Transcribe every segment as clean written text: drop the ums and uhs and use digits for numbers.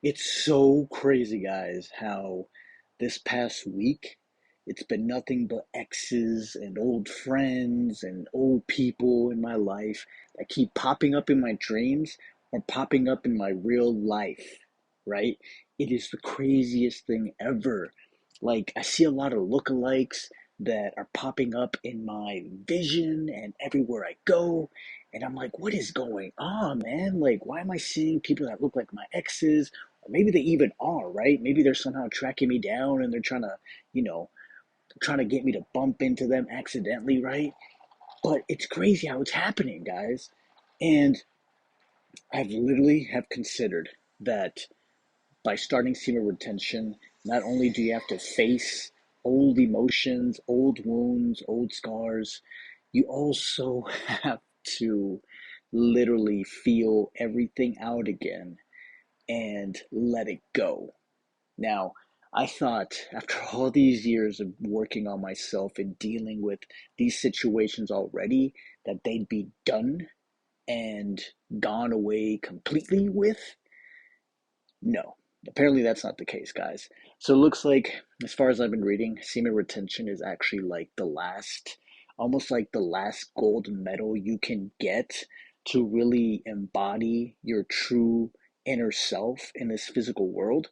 It's so crazy, guys, how this past week it's been nothing but exes and old friends and old people in my life that keep popping up in my dreams or popping up in my real life, right? It is the craziest thing ever. Like, I see a lot of lookalikes that are popping up in my vision and everywhere I go. And I'm like, what is going on, man? Like, why am I seeing people that look like my exes? Or maybe they even are, right? Maybe they're somehow tracking me down and they're trying to, you know, trying to get me to bump into them accidentally, right? But it's crazy how it's happening, guys. And I've literally have considered that by starting semen retention, not only do you have to face old emotions, old wounds, old scars, you also have to literally feel everything out again and let it go. Now, I thought after all these years of working on myself and dealing with these situations already, that they'd be done and gone away completely with. No, apparently that's not the case, guys. So it looks like, as far as I've been reading, semen retention is actually like the last, almost like the last gold medal you can get to really embody your true inner self in this physical world.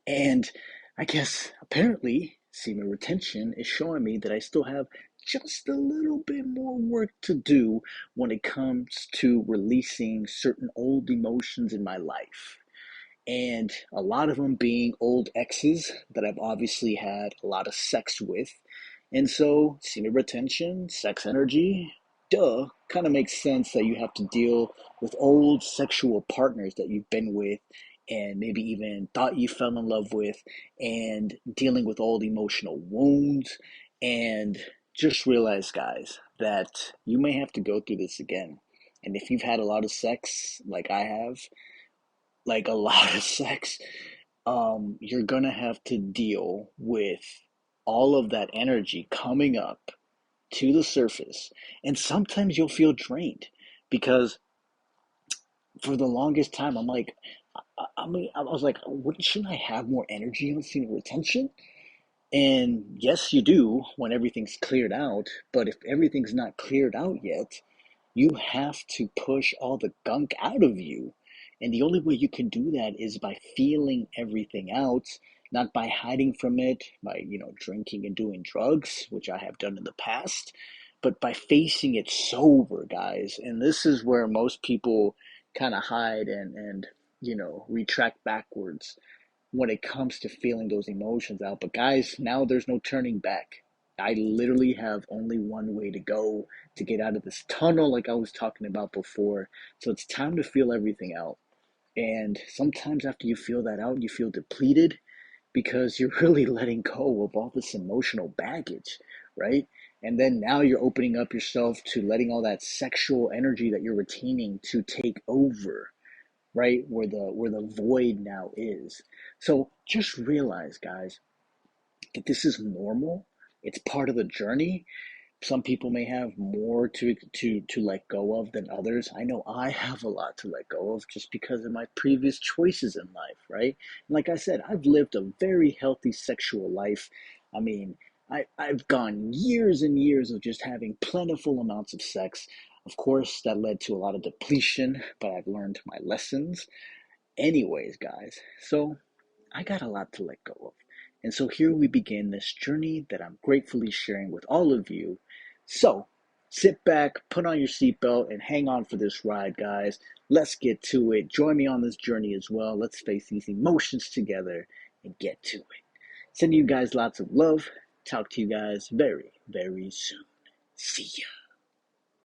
And I guess apparently semen retention is showing me that I still have just a little bit more work to do when it comes to releasing certain old emotions in my life. And a lot of them being old exes that I've obviously had a lot of sex with. And so, semen retention, sex energy, duh, kind of makes sense that you have to deal with old sexual partners that you've been with and maybe even thought you fell in love with, and dealing with old emotional wounds. And just realize, guys, that you may have to go through this again. And if you've had a lot of sex like I have, like a lot of sex, you're gonna have to deal with all of that energy coming up to the surface. And sometimes you'll feel drained because for the longest time, I'm like, I was like, what, shouldn't I have more energy on seeing retention? And yes, you do when everything's cleared out. But if everything's not cleared out yet, you have to push all the gunk out of you. And the only way you can do that is by feeling everything out, not by hiding from it, by, drinking and doing drugs, which I have done in the past, but by facing it sober, guys. And this is where most people kind of hide and retract backwards when it comes to feeling those emotions out. But guys, now there's no turning back. I literally have only one way to go to get out of this tunnel, like I was talking about before. So it's time to feel everything out. And sometimes after you feel that out, you feel depleted because you're really letting go of all this emotional baggage, right? And then now you're opening up yourself to letting all that sexual energy that you're retaining to take over, right? Where the void now is. So just realize, guys, that this is normal. It's part of the journey. Some people may have more to let go of than others. I know I have a lot to let go of just because of my previous choices in life, right? And like I said, I've lived a very healthy sexual life. I mean, I've gone years and years of just having plentiful amounts of sex. Of course, that led to a lot of depletion, but I've learned my lessons. Anyways, guys, so I got a lot to let go of. And so here we begin this journey that I'm gratefully sharing with all of you. So sit back, put on your seatbelt, and hang on for this ride, guys. Let's get to it. Join me on this journey as well. Let's face these emotions together and get to it. Sending you guys lots of love. Talk to you guys very, very soon. See ya.